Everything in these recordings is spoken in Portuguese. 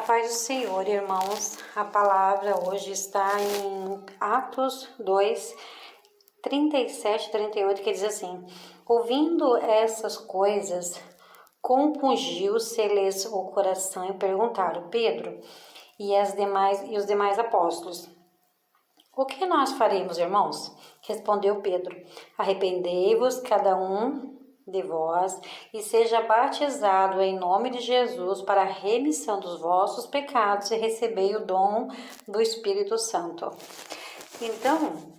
paz do Senhor, irmãos. A palavra hoje está em Atos 2, 37 e 38, que diz assim: ouvindo essas coisas, compungiu-se-lhes o coração e perguntaram: Pedro e os demais apóstolos: o que nós faremos, irmãos? Respondeu Pedro: arrependei-vos, cada um de vós, e seja batizado em nome de Jesus para a remissão dos vossos pecados, e recebei o dom do Espírito Santo. Então,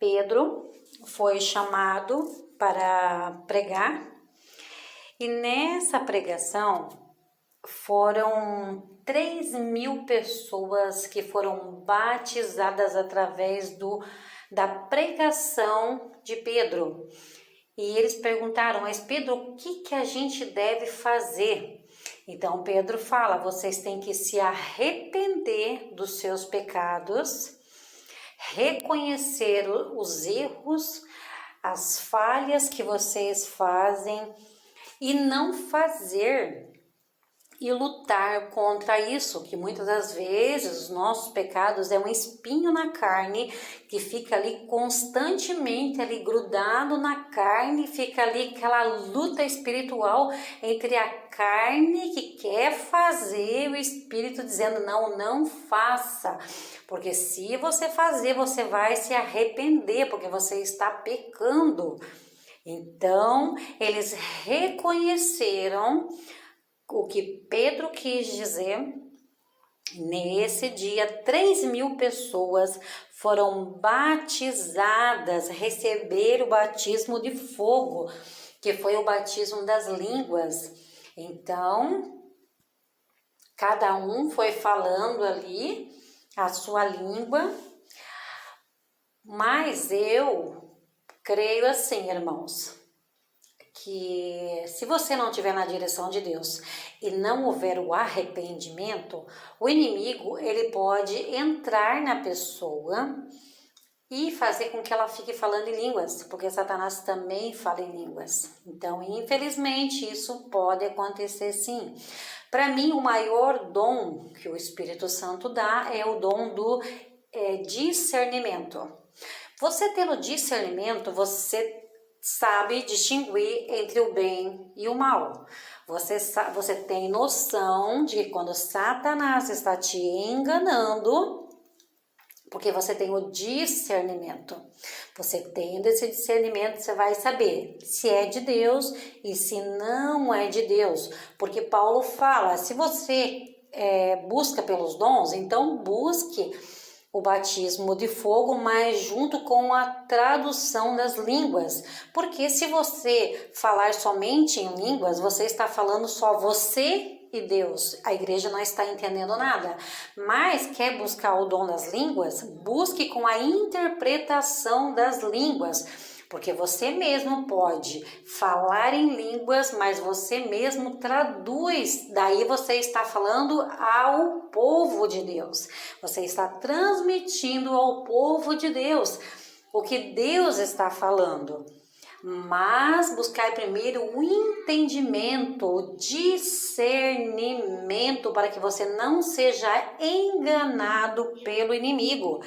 Pedro foi chamado para pregar, e nessa pregação foram 3.000 pessoas que foram batizadas através da pregação de Pedro. E eles perguntaram: mas Pedro, o que a gente deve fazer? Então Pedro fala: vocês têm que se arrepender dos seus pecados, reconhecer os erros, as falhas que vocês fazem e não fazer e lutar contra isso, que muitas das vezes os nossos pecados é um espinho na carne que fica ali constantemente ali grudado na carne, fica ali aquela luta espiritual entre a carne que quer fazer e o espírito dizendo não faça, porque se você fazer você vai se arrepender, porque você está pecando. Então eles reconheceram o que Pedro quis dizer. Nesse dia, 3.000 pessoas foram batizadas, receberam o batismo de fogo, que foi o batismo das línguas. Então, cada um foi falando ali a sua língua, mas eu creio assim, irmãos, que se você não estiver na direção de Deus e não houver o arrependimento, o inimigo ele pode entrar na pessoa e fazer com que ela fique falando em línguas, porque Satanás também fala em línguas. Então, infelizmente, isso pode acontecer sim. Para mim, o maior dom que o Espírito Santo dá é o dom do discernimento. Você tendo discernimento, você sabe distinguir entre o bem e o mal. Você tem noção de que quando Satanás está te enganando, porque você tem o discernimento. Você tendo esse discernimento, você vai saber se é de Deus e se não é de Deus. Porque Paulo fala, se você busca pelos dons, então busque o batismo de fogo, mas junto com a tradução das línguas. Porque se você falar somente em línguas, você está falando só você e Deus. A igreja não está entendendo nada. Mas quer buscar o dom das línguas? Busque com a interpretação das línguas. Porque você mesmo pode falar em línguas, mas você mesmo traduz. Daí você está falando ao povo de Deus. Você está transmitindo ao povo de Deus o que Deus está falando. Mas buscar primeiro o entendimento, o discernimento, para que você não seja enganado pelo inimigo.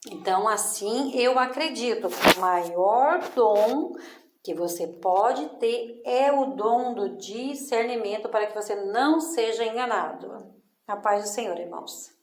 Então, assim, eu acredito que o maior dom que você pode ter é o dom do discernimento, para que você não seja enganado. A paz do Senhor, irmãos.